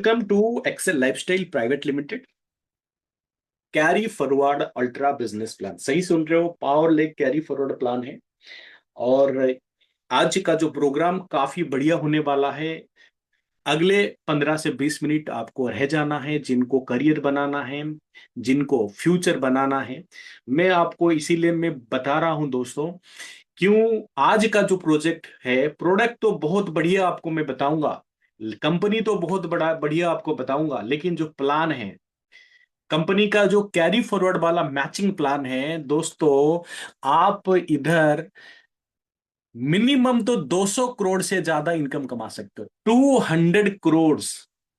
Welcome to Excel lifestyle private limited carry forward ultra business plan. सही सुन रहे हो, पावर लेक कैरी फॉरवर्ड प्लान है। और आज का जो प्रोग्राम काफी बढ़िया होने वाला है। अगले 15 से 20 मिनट आपको रह जाना है, जिनको करियर बनाना है, जिनको फ्यूचर बनाना है। मैं आपको इसीलिए मैं बता रहा हूं दोस्तों, क्यों आज का जो प्रोजेक्ट है, प्रोडक्ट तो बहुत बढ़िया आपको मैं बताऊंगा, कंपनी तो बहुत बड़ा बढ़िया आपको बताऊंगा, लेकिन जो प्लान है कंपनी का, जो कैरी फॉरवर्ड वाला मैचिंग प्लान है दोस्तों, आप इधर मिनिमम तो 200 करोड़ से ज्यादा इनकम कमा सकते हो। 200 करोड़,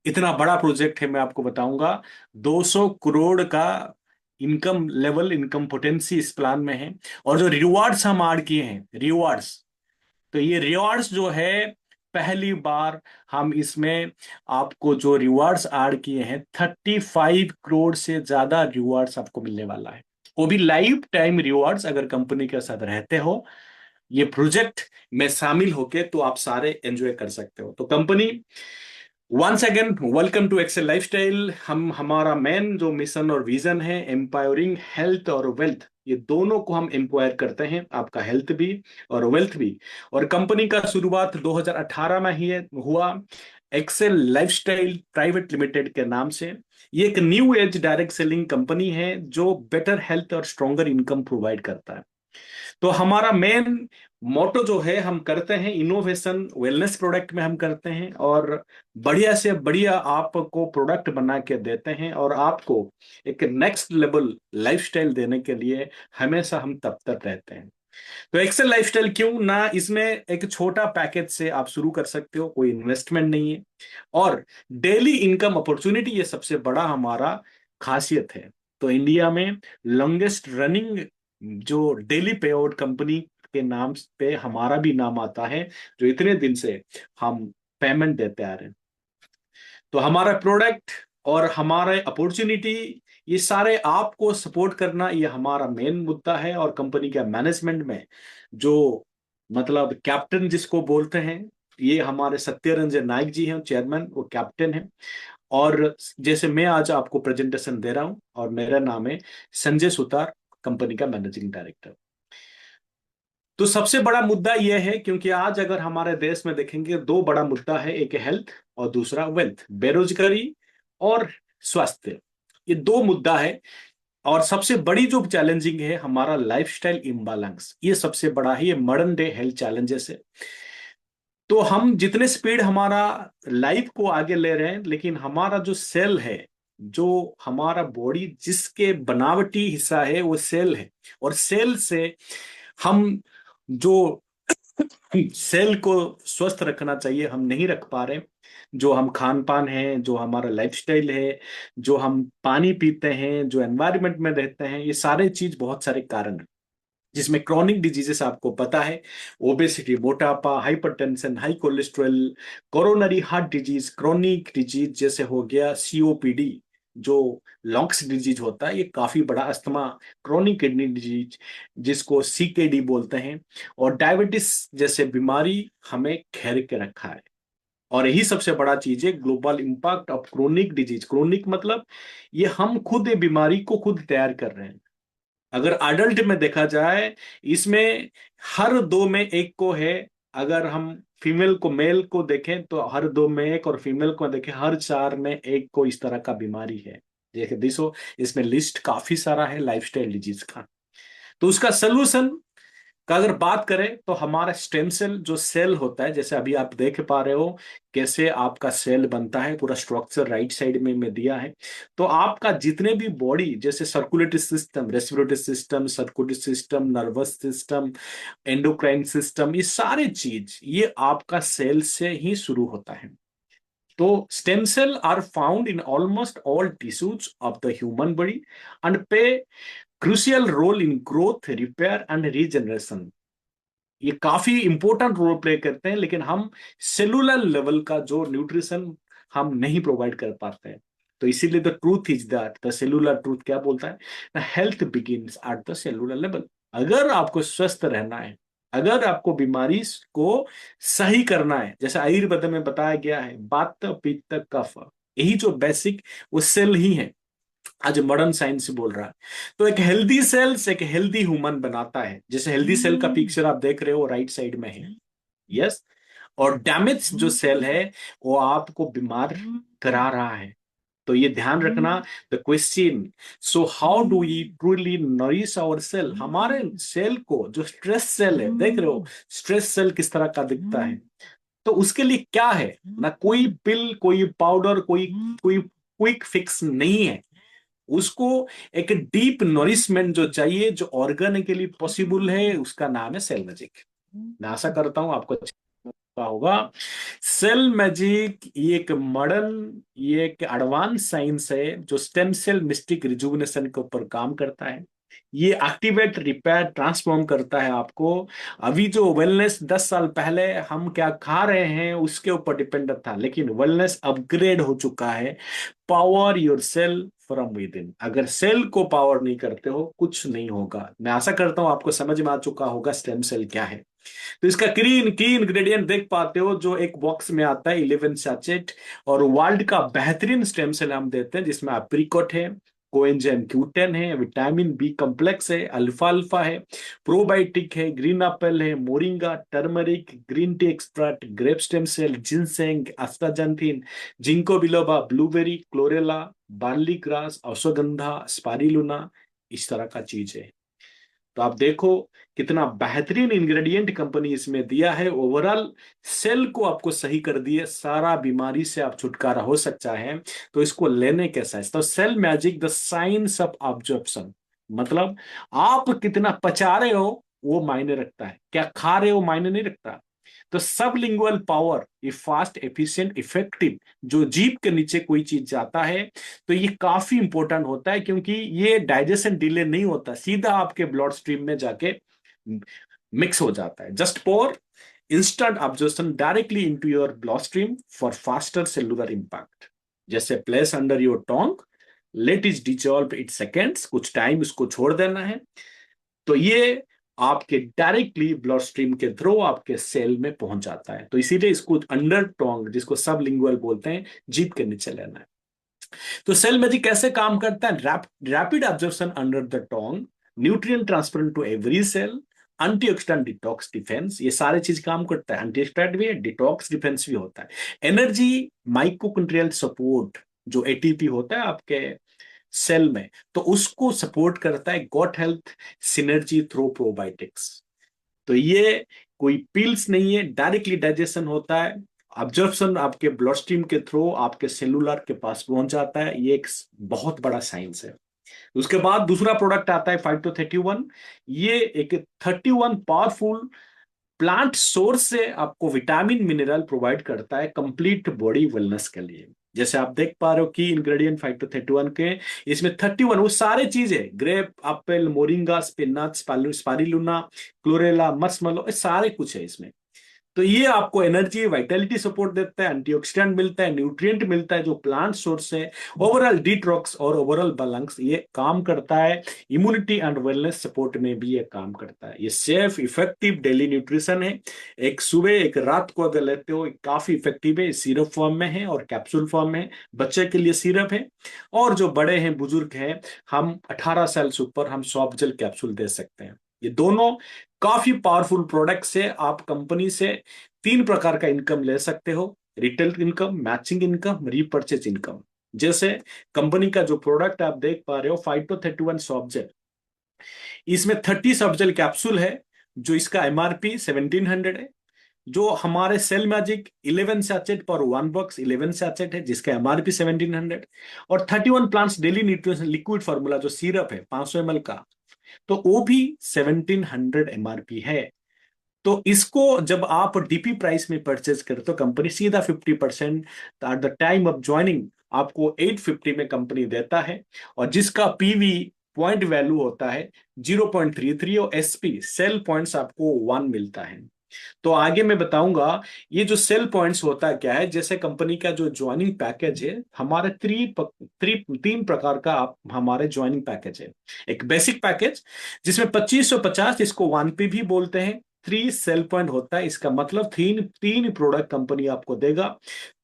इतना बड़ा प्रोजेक्ट है, मैं आपको बताऊंगा। 200 करोड़ का इनकम लेवल, इनकम पोटेंसी इस प्लान में है। और जो रिवॉर्ड्स हम ऐड किए हैं, रिवॉर्ड्स, तो ये रिवॉर्ड्स जो है, पहली बार हम इसमें आपको जो रिवॉर्ड्स ऐड किए हैं, 35 करोड़ से ज्यादा रिवॉर्ड्स आपको मिलने वाला है। वो भी लाइफ टाइम रिवॉर्ड्स, अगर कंपनी के साथ रहते हो, ये प्रोजेक्ट में शामिल होके तो आप सारे एंजॉय कर सकते हो। तो company, once again welcome to Excel lifestyle. हम हमारा मेन जो मिशन और विजन है, एम्पावरिंग हेल्थ और वेल्थ, ये दोनों को हम एम्पावर करते हैं, आपका हेल्थ भी और वेल्थ भी। और कंपनी का शुरुआत 2018 में ही हुआ, एक्सेल लाइफस्टाइल प्राइवेट लिमिटेड के नाम से। ये एक new age direct selling company है जो बेटर हेल्थ और स्ट्रॉन्गर इनकम प्रोवाइड करता है। तो हमारा मेन मोटो जो है, हम करते हैं इनोवेशन वेलनेस प्रोडक्ट में हम करते हैं, और बढ़िया से बढ़िया आपको प्रोडक्ट बना के देते हैं, और आपको एक नेक्स्ट लेवल लाइफस्टाइल देने के लिए हमेशा हम तत्पर रहते हैं। तो एक्सेल लाइफस्टाइल क्यों ना, इसमें एक छोटा पैकेज से आप शुरू कर सकते हो, कोई इन्वेस्टमेंट नहीं है, और डेली इनकम अपॉर्चुनिटी, ये सबसे बड़ा हमारा खासियत है। तो इंडिया में लॉन्गेस्ट रनिंग जो डेली पे आउट कंपनी के नाम पे हमारा भी नाम आता है, जो इतने दिन से हम पेमेंट देते आ रहे हैं। तो हमारा प्रोडक्ट और हमारे अपॉर्चुनिटी, ये सारे आपको सपोर्ट करना, ये हमारा मेन मुद्दा है। और कंपनी का मैनेजमेंट में जो, मतलब कैप्टन जिसको बोलते हैं, ये हमारे सत्यरंजन नायक जी हैं, चेयरमैन, वो कैप्टन हैं। और जैसे मैं आज आपको प्रेजेंटेशन दे रहा हूं, और मेरा नाम है संजय सुतार, कंपनी का मैनेजिंग डायरेक्टर। तो सबसे बड़ा मुद्दा यह है, क्योंकि आज अगर हमारे देश में देखेंगे, दो बड़ा मुद्दा है, एक हेल्थ और दूसरा वेल्थ, बेरोजगारी और स्वास्थ्य, ये दो मुद्दा है। और सबसे बड़ी जो चैलेंजिंग है, हमारा लाइफस्टाइल इम्बैलेंस, ये सबसे बड़ा है, ये मॉडर्न डे हेल्थ चैलेंजेस है। तो हम जितने स्पीड हमारा लाइफ को आगे ले रहे हैं, लेकिन हमारा जो सेल है, जो हमारा बॉडी जिसके बनावटी हिस्सा है, वो सेल है। और सेल से हम जो सेल को स्वस्थ रखना चाहिए, हम नहीं रख पा रहे। जो हम खान पान है, जो हमारा लाइफस्टाइल है, जो हम पानी पीते हैं, जो एनवायरनमेंट में रहते हैं, ये सारे चीज, बहुत सारे कारण, जिसमें क्रॉनिक डिजीजेस आपको पता है, ओबेसिटी, मोटापा, hypertension, high cholesterol, coronary heart disease, chronic disease जैसे हो गया सीओपीडी, जो लंग्स डिजीज होता है, ये काफी बड़ा, अस्थमा, क्रॉनिक किडनी डिजीज जिसको सीकेडी बोलते हैं, और डायबिटीज जैसे बीमारी हमें घेर के रखा है। और यही सबसे बड़ा चीज है, global impact of chronic disease. Chronic मतलब ये हम खुद ये बीमारी को खुद तैयार कर रहे हैं। अगर अडल्ट में देखा जाए, इसमें हर दो में एक को है। अगर हम फीमेल को, मेल को देखें तो हर दो में एक, और फीमेल को देखें हर चार में एक को इस तरह का बीमारी है। देखिए दिसो, इसमें लिस्ट काफी सारा है लाइफस्टाइल डिजीज का। तो उसका सोल्यूशन का अगर बात करें, तो हमारा स्टेम सेल जो सेल होता है, जैसे अभी आप देख पा रहे हो कैसे आपका सेल बनता है, पूरा स्ट्रक्चर राइट साइड में मैं दिया है। तो आपका जितने भी बॉडी, जैसे circulatory system, respiratory system, circulatory system, nervous system, endocrine system, ये सारे चीज, ये आपका सेल से ही शुरू होता है। तो stem cell are found in almost all tissues of the human body and pay crucial role in growth, repair and regeneration. ये काफी इंपॉर्टेंट रोल प्ले करते हैं, लेकिन हम सेलुलर लेवल का जो न्यूट्रिशन हम नहीं प्रोवाइड कर पाते हैं। तो इसीलिए the truth is that, the cellular truth क्या बोलता है, the health begins at the cellular level. अगर आपको स्वस्थ रहना है, अगर आपको बीमारी को सही करना है, जैसे आयुर्वेद में बताया गया है, वात पित्त कफ, यही जो बेसिक वो सेल ही है, आज मॉडर्न साइंस बोल रहा है। तो एक हेल्दी सेल्स एक हेल्दी ह्यूमन बनाता है। जैसे हेल्दी सेल का पिक्चर आप देख रहे हो राइट साइड में है, यस। और डैमेज जो सेल है वो आपको बीमार करा रहा है। तो ये ध्यान रखना। The question, so how do we truly nourish our cell, हमारे सेल को जो स्ट्रेस सेल है, देख रहे हो स्ट्रेस सेल किस तरह का दिखता है। तो उसके लिए क्या है ना, कोई पिल कोई पाउडर कोई कोई क्विक फिक्स नहीं है। उसको एक डीप नरिशमेंट जो चाहिए, जो ऑर्गन के लिए पॉसिबल है, उसका नाम है सेल मैजिक। मैं आशा करता हूं आपको अच्छा होगा। सेल मैजिक ये एक मॉडर्न, ये एक एडवांस साइंस है जो स्टेम सेल मिस्टिक रिजुविनेशन के ऊपर काम करता है। ये एक्टिवेट रिपेयर ट्रांसफॉर्म करता है आपको। अभी जो वेलनेस 10 साल पहले हम क्या खा रहे हैं उसके ऊपर डिपेंडेंट था, लेकिन वेलनेस अपग्रेड हो चुका है। Power your cell from within. अगर सेल को पावर नहीं करते हो कुछ नहीं होगा। मैं आशा करता हूं आपको समझ में आ चुका होगा स्टेम सेल क्या है। तो इसका की इंग्रेडिएंट देख पाते हो जो एक बॉक्स में आता है 11 सैचेट। और वर्ल्ड का बेहतरीन स्टेम सेल हम देते हैं जिसमें एप्रिकॉट है, कोएंजाइम Q10 है, विटामिन बी कॉम्प्लेक्स है, अल्फा अल्फा है, प्रोबायोटिक है, ग्रीन एप्पल है, moringa, turmeric, green tea extract, grape stem cell, ginseng, astaxanthin, ginkgo biloba, blueberry, chlorella, barley grass, ashwagandha, spirulina, इस तरह का चीज है। तो आप देखो कितना बेहतरीन इंग्रेडिएंट कंपनी इसमें दिया है। ओवरऑल सेल को आपको सही कर दिए, सारा बीमारी से आप छुटकारा हो सकता है। तो इसको लेने कैसा है, तो cell magic the science of absorption, मतलब आप कितना पचा रहे हो वो मायने रखता है, क्या खा रहे हो मायने नहीं रखता। तो सबलिंगुअल पावर, ये फास्ट एफिशिएंट इफेक्टिव, जो जीभ के नीचे कोई चीज जाता है तो ये काफी इंपॉर्टेंट होता है, क्योंकि ये डाइजेशन डिले नहीं होता, सीधा आपके ब्लड स्ट्रीम में जाके मिक्स हो जाता है। Just pour instant absorption directly into your blood stream for faster cellular impact. जैसे place under your tongue, let is dissolve it seconds, कुछ टाइम इसको छोड़ देना है। तो ये आपके डायरेक्टली ब्लड स्ट्रीम के थ्रू आपके सेल में पहुंच जाता है। तो इसीलिए इसको अंडर टोंग, जिसको सब लिंगुअल बोलते हैं, जीभ के नीचे लेना है। तो सेल मैजिक कैसे काम करता है, rapid absorption under the tongue, nutrient transfer to every cell, antioxidant detox defence, ये सारे चीज काम करता है। एंटीऑक्सीडेंट भी है, डिटॉक्स डिफेंस भी होता है। एनर्जी, माइक्रोकंट्रियल सपोर्ट, जो एटीपी होता है आपके सेल में, तो उसको सपोर्ट करता है। Got health synergy through probiotics. तो ये कोई पिल्स नहीं है, डायरेक्टली डाइजेशन होता है, अब्जॉर्प्शन आपके ब्लड स्ट्रीम के थ्रू आपके सेलुलर के पास पहुंच जाता है। ये एक बहुत बड़ा साइंस है। उसके बाद दूसरा प्रोडक्ट आता है 5-31। ये एक 31 पावरफुल प्लांट सोर्स से आपको विटामिन मिनरल प्रोवाइड करता है कंप्लीट बॉडी वेलनेस के लिए। जैसे आप देख पा रहे हो कि इंग्रेडिएंट 5-31 के, इसमें 31 वो सारे चीजें, grape, apple, moringa, spinach, spirulina, chlorella, मस्मलो, ये सारे कुछ है इसमें। तो ये आपको एनर्जी वाइटलिटी सपोर्ट देता है, एंटीऑक्सीडेंट मिलता है, न्यूट्रिएंट मिलता है जो प्लांट सोर्स है, ओवरऑल डिटॉक्स और ओवरऑल बैलेंस ये काम करता है। इम्यूनिटी एंड वेलनेस सपोर्ट में भी ये काम करता है। ये सेफ इफेक्टिव डेली न्यूट्रिशन है। एक सुबह एक रात को अगर लेते हो काफी इफेक्टिव है। सिरप फॉर्म में है और कैप्सूल फॉर्म में है। बच्चे के लिए सिरप है, और जो बड़े हैं बुजुर्ग हैं, हम 18 साल से ऊपर हम सॉफ्ट जेल कैप्सूल दे सकते हैं। ये दोनों काफी पावरफुल प्रोडक्ट्स है। आप कंपनी से 3 प्रकार का इनकम ले सकते हो, retail income, matching income, repurchase income. जैसे कंपनी का जो प्रोडक्ट आप देख पा रहे हो 5-31 सॉफ्ट, इसमें 30 सॉफ्ट कैप्सूल है, जो इसका एमआरपी 1700 है। जो हमारे सेल मैजिक 11 सैचेट पर 1 बॉक्स 11 सैचेट है, जिसका एमआरपी 1700। और 31 plants daily nutrition liquid formula जो सिरप है 500 ml का, तो वो भी 1700 एमआरपी है। तो इसको जब आप डीपी प्राइस में परचेज करते हो, कंपनी सीधा 50% at the time of joining आपको 850 में कंपनी देता है। और जिसका पीवी पॉइंट वैल्यू होता है 0.33, और एसपी सेल पॉइंट्स आपको 1 मिलता है। तो आगे मैं बताऊंगा ये जो सेल पॉइंट्स होता है क्या है। जैसे कंपनी का जो ज्वाइनिंग पैकेज है, हमारे 3 प्रकार का आप हमारे ज्वाइनिंग पैकेज है। एक बेसिक पैकेज जिसमें 2550, इसको 1P भी बोलते हैं, 3 सेल पॉइंट होता है। इसका मतलब तीन तीन प्रोडक्ट कंपनी आपको देगा।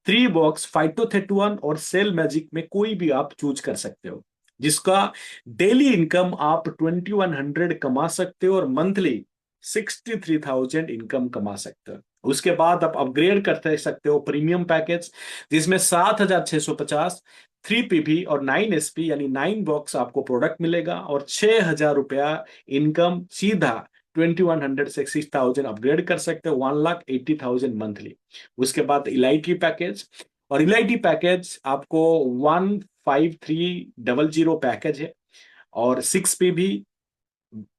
3 बॉक्स फाइटोथेटुआन और सेल मैजिक में कोई भी आप चूज कर सकते हो, जिसका डेली इनकम आप 2100 कमा सकते हो और मंथली 63,000 इनकम कमा सकते हो। उसके बाद आप अपग्रेड करते सकते हो प्रीमियम पैकेज, जिसमें 7,650 3 पीबी और 9 एसपी यानी 9 बॉक्स आपको प्रोडक्ट मिलेगा, और 6,000 रुपया इनकम सीधा 2100 से 6,000 अपग्रेड कर सकते हो, 1,80,000 मंथली। उसके बाद इलाइटी पैकेज, और इलाइटी पैकेज आपको 15300 पैकेज है, और 6 पीबी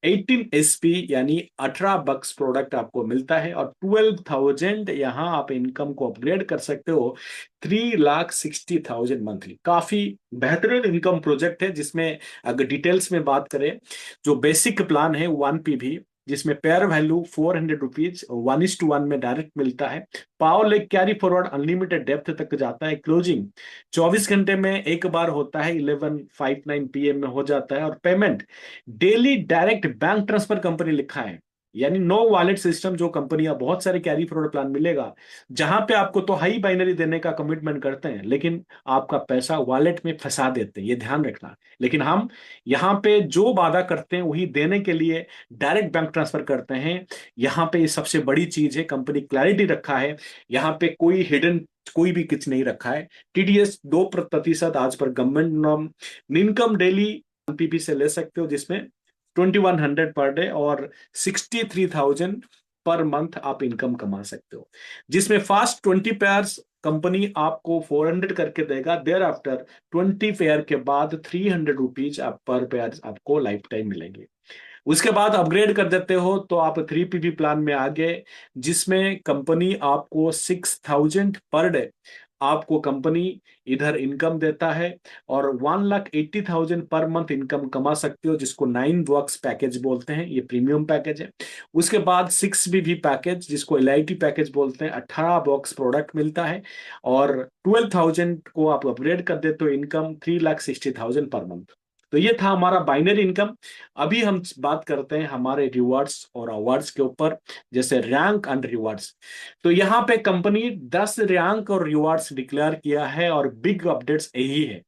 18 एसपी यानी 18 बक्स प्रोडक्ट आपको मिलता है, और 12,000 यहाँ आप इनकम को अपग्रेड कर सकते हो 3,60,000 मंथली। काफी बेहतरीन इनकम प्रोजेक्ट है, जिसमें अगर डिटेल्स में बात करें, जो बेसिक प्लान है 1 पीबी, जिसमें पेयर वैल्यू 400 रुपीज 1:1 में डायरेक्ट मिलता है, पावर लेक कैरी फॉरवर्ड अनलिमिटेड डेप्थ तक जाता है, क्लोजिंग 24 घंटे में एक बार होता है, 11:59 PM में हो जाता है, और payment daily direct bank transfer company लिखा है, यानी नो वॉलेट सिस्टम। जो कंपनियां बहुत सारे कैरी फॉरवर्ड प्लान मिलेगा, जहां पे आपको तो हाई बाइनरी देने का कमिटमेंट करते हैं, लेकिन आपका पैसा वॉलेट में फंसा देते हैं, ये ध्यान रखना। लेकिन हम यहाँ पे जो वादा करते हैं वही देने के लिए डायरेक्ट बैंक ट्रांसफर करते हैं। यहाँ पे ये सबसे बड़ी चीज है, कंपनी क्लैरिटी रखा है, यहाँ पे कोई हिडन कोई भी कुछ नहीं रखा है। टीडीएस 2% आज पर government norm, income daily PP से ले सकते हो, जिसमें 2100 पर डे और 63,000 पर मंथ आप इनकम कमा सकते हो, जिसमें फास्ट 20 पेयर्स कंपनी आपको 400 करके देगा, देयर आफ्टर 20 पेयर के बाद 300 रुपीज आप पर पेयर आपको लाइफ टाइम मिलेंगे। उसके बाद अपग्रेड कर देते हो तो आप 3 पीबी प्लान में आ गए, जिसमें कंपनी आपको 6,000 पर डे आपको कंपनी इधर इनकम देता है, और 1,80,000 पर मंथ इनकम कमा सकते हो, जिसको 9 वर्क्स पैकेज बोलते हैं, ये प्रीमियम पैकेज है। उसके बाद 6 बीबी पैकेज, जिसको एलआईटी पैकेज बोलते हैं, 18 बॉक्स प्रोडक्ट मिलता है, और 12,000 को आप अपग्रेड कर देते हो, इनकम 3,60,000 पर मंथ। तो ये था हमारा बाइनरी इनकम। अभी हम बात करते हैं हमारे रिवॉर्ड्स और अवार्ड्स के ऊपर, जैसे रैंक एंड रिवॉर्ड्स। तो यहाँ पे कंपनी 10 रैंक और रिवॉर्ड्स डिक्लेयर किया है, और बिग अपडेट्स यही है,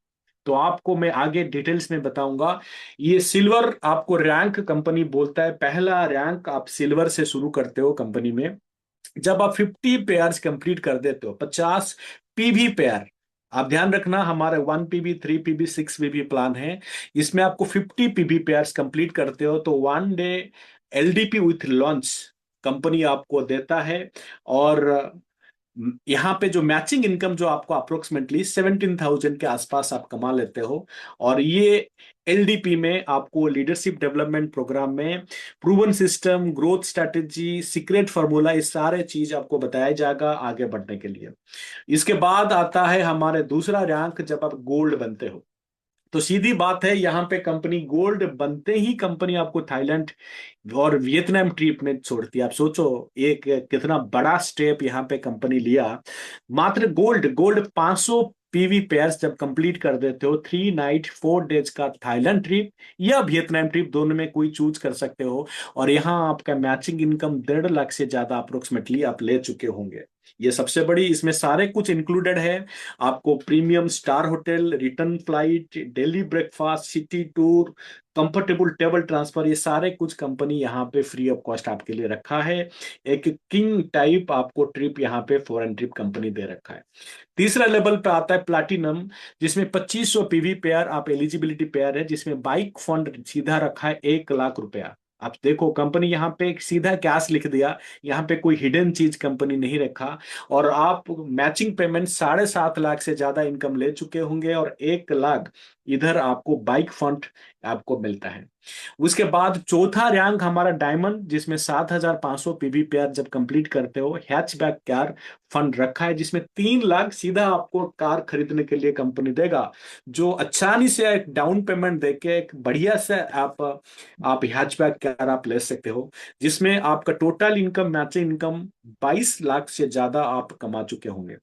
तो आपको मैं आगे डिटेल्स में बताऊंगा। ये सिल्वर आपको रैंक कंपनी बोलता है, पहला रैंक आप सिल्वर से शुरू करते हो कंपनी में, जब आप 50 पेयर्स कंप्लीट कर देते हो, 50 पीवी पेयर। आप ध्यान रखना, हमारे 1 पीबी 3 पीबी 6 पीबी प्लान है, इसमें आपको 50 पीबी पेयर्स कंप्लीट करते हो तो 1 day LDP with launch company आपको देता है। और यहाँ पे जो मैचिंग इनकम जो आपको अप्रोक्सीमेटली 17,000 के आसपास आप कमा लेते हो, और ये एलडीपी में आपको लीडरशिप डेवलपमेंट प्रोग्राम में proven system, growth strategy, secret formula, ये सारे चीज आपको बताया जाएगा आगे बढ़ने के लिए। इसके बाद आता है हमारे दूसरा रैंक, जब आप गोल्ड बनते हो। तो सीधी बात है, यहाँ पे कंपनी गोल्ड बनते ही कंपनी आपको थाईलैंड और वियतनाम ट्रिप में छोड़ती है। आप सोचो एक कितना बड़ा स्टेप यहाँ पे कंपनी लिया। मात्र गोल्ड गोल्ड 500 पीवी पेयर्स जब कंप्लीट कर देते हो, 3 नाइट 4 डेज का थाईलैंड ट्रिप या वियतनाम ट्रिप, दोनों में कोई चूज कर सकते हो, और यहाँ आपका मैचिंग इनकम 1.5 लाख से ज्यादा अप्रोक्सीमेटली आप ले चुके होंगे। ये सबसे बड़ी, इसमें सारे कुछ इंक्लूडेड है। आपको premium star hotel, return flight, daily breakfast, city tour, comfortable table transfer, ये सारे कुछ कंपनी यहाँ पे फ्री ऑफ कॉस्ट आपके लिए रखा है। एक किंग टाइप आपको ट्रिप यहाँ पे फॉरेन ट्रिप कंपनी दे रखा है। तीसरा लेवल पे आता है प्लाटिनम, जिसमें 2500 पीवी पेयर आप एलिजिबिलिटी पेयर है, जिसमें बाइक फंड सीधा रखा है 1 लाख रुपया। आप देखो कंपनी यहाँ पे एक सीधा कैश लिख दिया, यहाँ पे कोई हिडन चीज कंपनी नहीं रखा, और आप मैचिंग पेमेंट 7.5 लाख से ज्यादा इनकम ले चुके होंगे, और 1 लाख इधर आपको बाइक फंड आपको मिलता है। उसके बाद चौथा रैंक हमारा डायमंड, जिसमें 7,500 पीवी पेयर जब कंप्लीट करते हो, हैचबैक कार फंड रखा है, जिसमें 3 लाख सीधा आपको कार खरीदने के लिए कंपनी देगा, जो आसानी से एक डाउन पेमेंट देके एक बढ़िया से आप हैचबैक कार आप ले सकते हो, जिसमें आपका total income matching income 22 lakh से ज्यादा आप कमा चुके होंगे।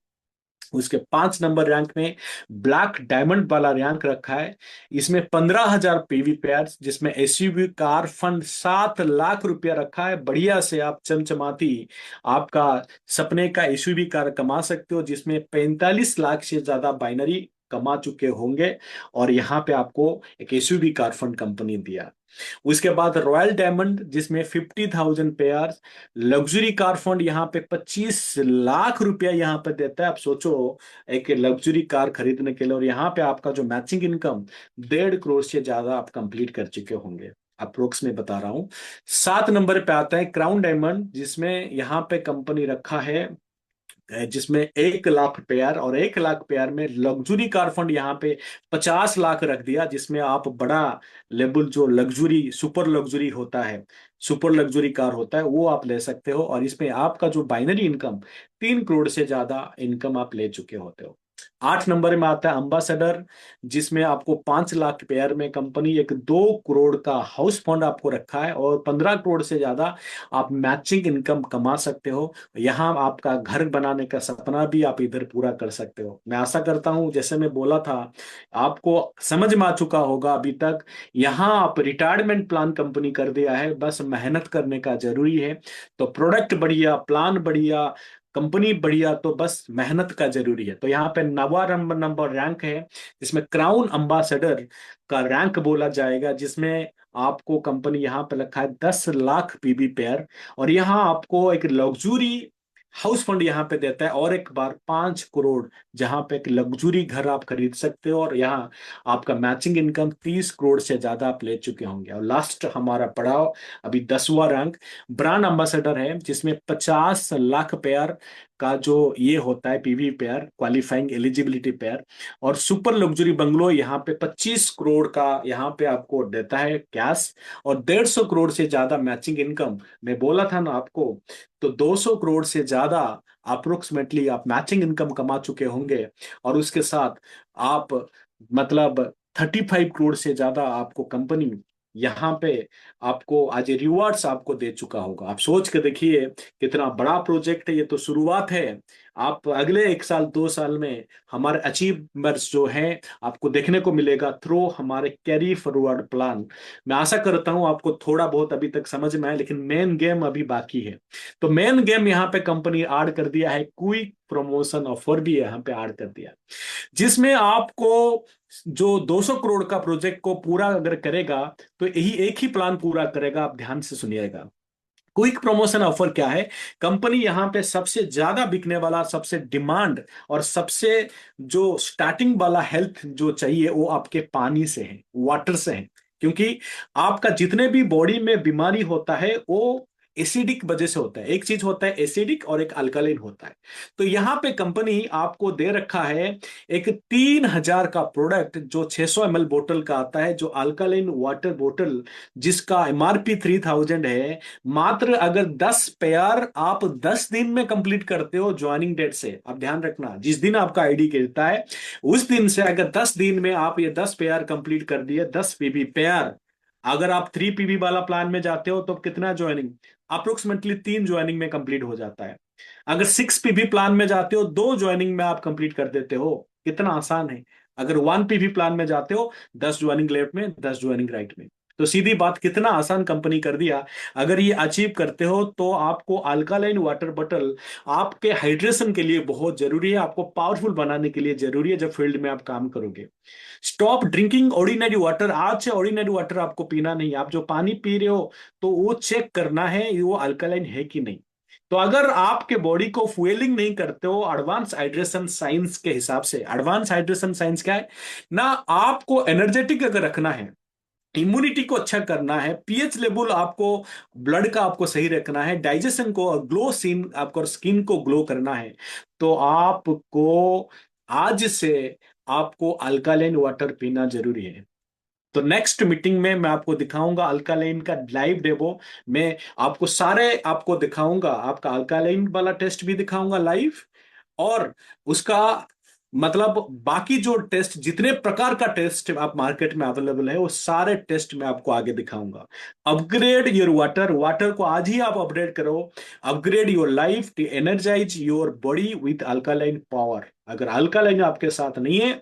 उसके 5 नंबर रैंक में ब्लैक डायमंड वाला रैंक रखा है। इसमें 15,000 पीवी पेयर्स, जिसमें एसयूवी कार फंड 7 लाख रुपया रखा है। बढ़िया से आप चमचमाती आपका सपने का एसयूवी कार कमा सकते हो, जिसमें 45 लाख से ज्यादा बाइनरी कमा चुके होंगे। और यहाँ पे आपको एक एसयूवी कार फंड कंपनी दिया। उसके बाद रॉयल डायमंड, जिसमें 50,000 पेयर लग्जरी कार फंड यहाँ पे 25 लाख रुपया यहाँ पे देता है। आप सोचो एक लग्जरी कार खरीदने के लिए, और यहाँ पे आपका जो मैचिंग इनकम 1.5 करोड़ से ज्यादा आप कंप्लीट कर चुके होंगे, अप्रोक्स में बता रहा हूँ। 7 नंबर पे आता है क्राउन डायमंड, जिसमें यहाँ पे कंपनी रखा है, जिसमें 1 लाख पेयर, और 1 लाख पेयर में लग्जरी कार फंड यहाँ पे 50 लाख रख दिया, जिसमें आप बड़ा लेवल जो लग्जरी सुपर लग्जरी होता है, सुपर लग्जरी कार होता है, वो आप ले सकते हो। और इसमें आपका जो बाइनरी इनकम 3 करोड़ से ज्यादा इनकम आप ले चुके होते हो। 8 नंबर में आता है अम्बासडर, जिसमें आपको 5 लाख पेयर में कंपनी एक 2 करोड़ का हाउस फंड आपको रखा है, और 15 करोड़ से ज्यादा आप मैचिंग इनकम कमा सकते हो। यहाँ आपका घर बनाने का सपना भी आप इधर पूरा कर सकते हो। मैं आशा करता हूँ, जैसे मैं बोला था, आपको समझ में आ चुका होगा अभी तक। यहाँ आप रिटायरमेंट प्लान कंपनी कर दिया है, बस मेहनत करने का जरूरी है। तो प्रोडक्ट बढ़िया, प्लान बढ़िया, कंपनी बढ़िया, तो बस मेहनत का जरूरी है। तो यहाँ पे 9वां नंबर रैंक है, जिसमें क्राउन अम्बासडर का रैंक बोला जाएगा, जिसमें आपको कंपनी यहाँ पे रखा है 10 लाख पीबी पेयर। और यहाँ आपको एक लग्जरी हाउस फंड यहाँ पे देता है, और एक बार 5 करोड़, जहां पे एक लग्जरी घर आप खरीद सकते हो। और यहाँ आपका मैचिंग इनकम 30 करोड़ से ज्यादा आप ले चुके होंगे। और लास्ट हमारा पड़ाव, अभी 10वां रैंक ब्रांड एम्बेसडर है, जिसमें 50 लाख पेयर का जो ये होता है PV pair, qualifying eligibility pair. और सुपर लग्जरी बंगलो यहाँ पे 25 करोड़ का यहाँ पे आपको देता है कैश, और 150 करोड़ से ज्यादा मैचिंग इनकम। मैं बोला था ना आपको, तो 200 करोड़ से ज्यादा अप्रोक्सीमेटली आप मैचिंग इनकम कमा चुके होंगे। और उसके साथ आप मतलब 35 करोड़ से ज्यादा आपको कंपनी यहाँ पे आपको आज रिवॉर्ड्स आपको दे चुका होगा। आप सोच के देखिए कितना बड़ा प्रोजेक्ट है। ये तो शुरुआत है। आप अगले 1 साल 2 साल में हमारे अचीवमेंट्स जो हैं आपको देखने को मिलेगा थ्रू हमारे कैरी फॉरवर्ड प्लान। मैं आशा करता हूं आपको थोड़ा बहुत अभी तक समझ में आया, लेकिन मेन गेम अभी बाकी है। तो मेन गेम यहाँ पे कंपनी ऐड कर दिया है, क्विक प्रमोशन ऑफर भी यहाँ पे ऐड कर दिया, जिसमें आपको जो 200 करोड़ का प्रोजेक्ट को पूरा अगर करेगा, तो यही एक ही प्लान पूरा करेगा। आप ध्यान से सुनिएगा। क्विक प्रमोशन ऑफर क्या है? कंपनी यहाँ पे सबसे ज्यादा बिकने वाला, सबसे डिमांड और सबसे जो स्टार्टिंग वाला हेल्थ जो चाहिए, वो आपके पानी से है, वाटर से है। क्योंकि आपका जितने भी बॉडी में बीमारी होता है, वो एसिडिक वजह से होता है। एक चीज होता है एसिडिक, और एक अल्कलाइन होता है। तो यहाँ पे कंपनी आपको दे रखा है एक 3,000 का प्रोडक्ट, जो 600 ml बोतल का आता है, जो अल्कलाइन वाटर बोतल, जिसका एमआरपी 3,000 है। मात्र अगर 10 पेयर आप 10 दिन में कंप्लीट करते हो ज्वाइनिंग डेट से, आप ध्यान रखना, जिस दिन आपका आईडी गिरता है उस दिन से अगर 10 दिन में आप ये 10 पेयर कंप्लीट कर दिए, 10 पीबी पेयर। अगर आप 3 पीबी वाला प्लान में जाते हो तो कितना ज्वाइनिंग? अप्रोक्सीमेटली 3 ज्वाइनिंग में कंप्लीट हो जाता है। अगर 6 पीबी प्लान में जाते हो, 2 ज्वाइनिंग में आप कंप्लीट कर देते हो। कितना आसान है। अगर 1 पीबी प्लान में जाते हो, 10 ज्वाइनिंग लेफ्ट में, 10 ज्वाइनिंग राइट में। तो सीधी बात, कितना आसान कंपनी कर दिया। अगर ये अचीव करते हो, तो आपको अल्कालाइन वाटर बॉटल आपके हाइड्रेशन के लिए बहुत जरूरी है, आपको पावरफुल बनाने के लिए जरूरी है जब फील्ड में आप काम करोगे। Stop drinking ordinary water. आज से ऑर्डिनरी वाटर आपको पीना नहीं। आप जो पानी पी रहे हो, तो वो चेक करना है वो अल्कलाइन है कि नहीं। तो अगर आपके बॉडी को फ्यूलिंग नहीं करते हो एडवांस हाइड्रेशन साइंस के हिसाब से, एडवांस हाइड्रेशन साइंस क्या है ना, आपको एनर्जेटिक अगर रखना है, इम्यूनिटी को अच्छा करना है, पीएच लेवल आपको ब्लड का आपको सही रखना है, डाइजेशन को, ग्लो सीन आपको, स्किन को ग्लो करना है, तो आपको आज से आपको अल्कालाइन वाटर पीना जरूरी है। तो नेक्स्ट मीटिंग में मैं आपको दिखाऊंगा अल्कालाइन का लाइव डेमो। मैं आपको सारे आपको दिखाऊंगा, आपका अल्कालाइन वाला टेस्ट भी दिखाऊंगा लाइव, और उसका मतलब बाकी जो टेस्ट, जितने प्रकार का टेस्ट आप मार्केट में अवेलेबल है, वो सारे टेस्ट मैं आपको आगे दिखाऊंगा। अपग्रेड योर वाटर, वाटर को आज ही आप अपडेट करो। Upgrade your life to energise your body with alkaline power. अगर अल्कालाइन आपके साथ नहीं है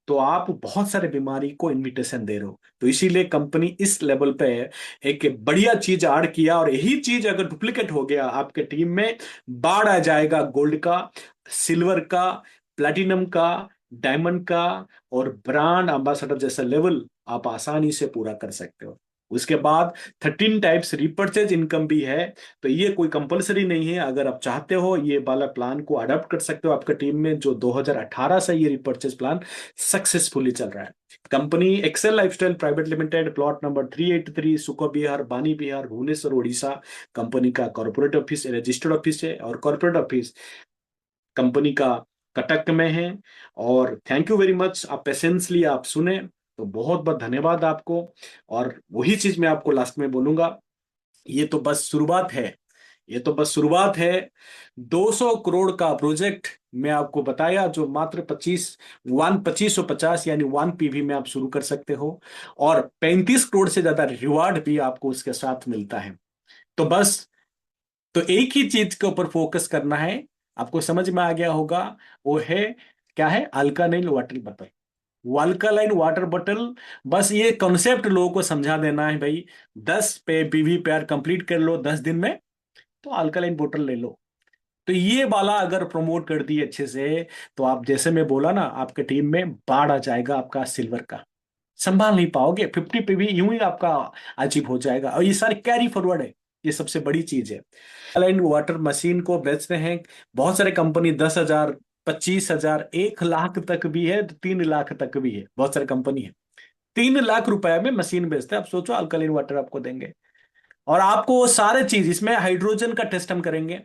तो आप बहुत सारे बीमारी को इनविटेशन दे रहे हो। तो इसीलिए कंपनी इस लेवल पे एक बढ़िया चीज ऐड किया, और यही चीज अगर डुप्लीकेट हो गया आपके टीम में, बाढ़ आ जाएगा गोल्ड का, सिल्वर का, प्लैटिनम का, डायमंड का, और ब्रांड एम्बेसडर जैसा लेवल आप आसानी से पूरा कर सकते हो। उसके बाद 13 टाइप्स रिपर्चेज इनकम भी है। तो ये कोई कंपलसरी नहीं है, अगर आप चाहते हो ये वाला प्लान को अडॉप्ट कर सकते हो आपके टीम में, जो 2018 से ये रिपर्चेज प्लान सक्सेसफुली चल रहा है। Company Excel lifestyle private limited, plot number 383, सुको बिहार, बानी बिहार, भुवनेश्वर, उड़ीसा। कंपनी का कॉर्पोरेट ऑफिस, रजिस्टर्ड ऑफिस है, और कॉर्पोरेट ऑफिस कंपनी का कटक में है। और थैंक यू वेरी मच, आप पेशेंसली आप सुने, तो बहुत बहुत धन्यवाद आपको। और वही चीज मैं आपको लास्ट में बोलूंगा, ये तो बस शुरुआत है, ये तो बस शुरुआत है। 200 करोड़ का प्रोजेक्ट मैं आपको बताया, जो मात्र 2550 यानी 1 PV में आप शुरू कर सकते हो, और 35 करोड़ से ज्यादा रिवार्ड भी आपको उसके साथ मिलता है। तो बस, तो एक ही चीज के ऊपर फोकस करना है, आपको समझ में आ गया होगा। वो है, क्या है? Alkaline water bottle. Alkaline water bottle, बस ये कॉन्सेप्ट लोगों को समझा देना है भाई। 10 PV पेयर कंप्लीट कर लो 10 दिन में, तो अल्कालाइन बोतल ले लो। तो ये वाला अगर प्रमोट कर दिए अच्छे से, तो आप जैसे मैं बोला ना, आपके टीम में बाढ़ आ जाएगा आपका सिल्वर का, संभाल नहीं पाओगे। 50 PV यूं ही आपका अचीव हो जाएगा, और ये सारे कैरी फॉरवर्ड है। ये सबसे बड़ी चीज है। अलाइन वाटर मशीन को बेचते हैं बहुत सारे कंपनी, 10,000, 25,000, 1 लाख तक भी है, 3 लाख तक भी है, बहुत सारे कंपनी है। 3 लाख रुपए में मशीन बेचते हैं। आप सोचो, अल्कलाइन वाटर आपको देंगे, और आपको वो सारे चीज, इसमें हाइड्रोजन का टेस्ट हम करेंगे,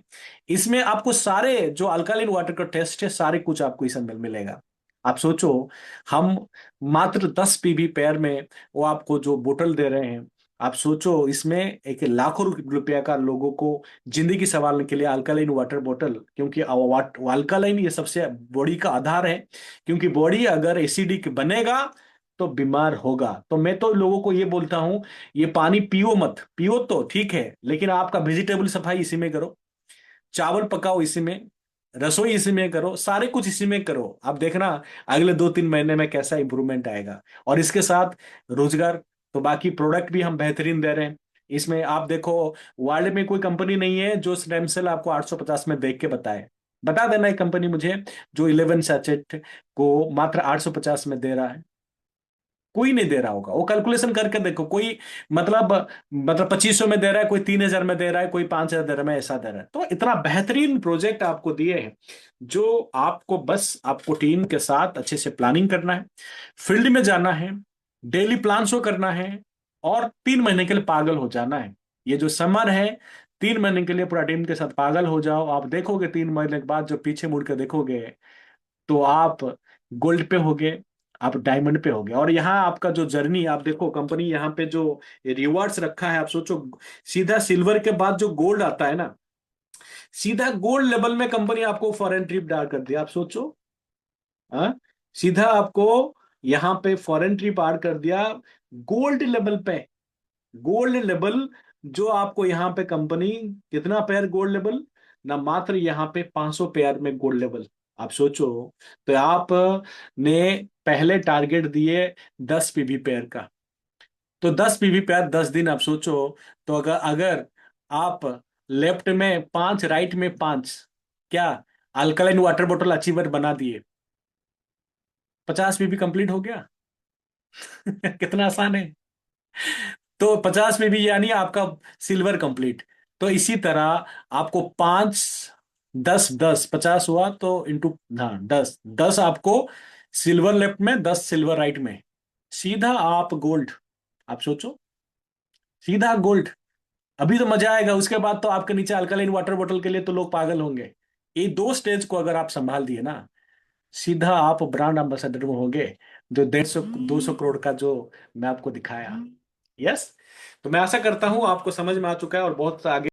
इसमें आपको सारे जो अल्कालाइन वाटर का टेस्ट है, सारे कुछ आपको इसमें मिलेगा। आप सोचो, हम मात्र 10 PV पेयर में वो आपको जो बोतल दे रहे हैं, आप सोचो इसमें एक लाखों रुपया का लोगों को जिंदगी संवारने के लिए अल्कालाइन वाटर बोतल, क्योंकि अल्कालाइन ये सबसे बॉडी का आधार है। क्योंकि बॉडी अगर एसिडिक बनेगा तो बीमार होगा। तो मैं तो लोगों को ये बोलता हूं, ये पानी पियो मत, पियो तो ठीक है, लेकिन आपका वेजिटेबल सफाई इसी में करो, चावल पकाओ इसी में, रसोई इसी में करो, सारे कुछ इसी में करो। आप देखना अगले 2-3 महीने में कैसा इंप्रूवमेंट आएगा। और इसके साथ रोजगार, तो बाकी प्रोडक्ट भी हम बेहतरीन दे रहे हैं। इसमें आप देखो, वर्ल्ड में कोई कंपनी नहीं है जो स्टेम सेल आपको 850 में देख के बताए। बता देना एक कंपनी मुझे जो 11 सैचेट को मात्र 850 में दे रहा है। कोई नहीं दे रहा होगा। वो कैलकुलेशन करके देखो, कोई मतलब 2500 में दे रहा है, कोई 3,000 में दे रहा है, कोई 5,000 दे रहा है, ऐसा दे रहा है। तो इतना बेहतरीन प्रोजेक्ट आपको दिए हैं, जो आपको बस आपको टीम के साथ अच्छे से प्लानिंग करना है, फील्ड में जाना है, डेली प्लान शो करना है, और 3 महीने के लिए पागल हो जाना है। ये जो समर है, 3 महीने के लिए पूरा टीम के साथ पागल हो जाओ। आप देखोगे 3 महीने के बाद जो पीछे मुड़ के देखोगे, तो आप गोल्ड पे होगे, आप डायमंड पे होगे। और यहाँ आपका जो जर्नी, आप देखो कंपनी यहाँ पे जो रिवॉर्ड्स रखा है, आप सोचो, सीधा सिल्वर के बाद जो गोल्ड आता है ना, सीधा गोल्ड लेवल में कंपनी आपको फॉरेन ट्रिप डाल कर दिया। आप सोचो, हाँ, सीधा आपको यहाँ पे फॉरेन ट्रिप आर कर दिया, गोल्ड लेवल पे। गोल्ड लेवल, जो आपको यहाँ पे कंपनी, कितना पेयर गोल्ड लेवल ना, मात्र यहाँ पे 500 पेयर में गोल्ड लेवल। आप सोचो, तो आप ने पहले टारगेट दिए 10 PV पेयर का, तो 10 PV पेयर 10 दिन, आप सोचो। तो अगर अगर आप लेफ्ट में 5, राइट में 5, क्या अल्कलाइन वाटर बोतल अचीवर बना दिए, 50 PV कंप्लीट हो गया। कितना आसान है। तो 50 PV यानी आपका सिल्वर कंप्लीट। तो इसी तरह आपको 5, 10, 10, 50 हुआ, तो इंटू, हाँ, 10, 10 आपको सिल्वर लेफ्ट में, 10 सिल्वर राइट में, सीधा आप गोल्ड। आप सोचो, सीधा गोल्ड। अभी तो मजा आएगा, उसके बाद तो आपके नीचे अल्कलाइन वाटर बोतल के लिए तो लोग पागल होंगे। ये दो स्टेज को अगर आप संभाल दिए ना, सीधा आप ब्रांड एम्बेसडर में होंगे, जो 150 200 करोड़ का जो मैं आपको दिखाया। यस। तो मैं आशा करता हूं आपको समझ में आ चुका है, और बहुत आगे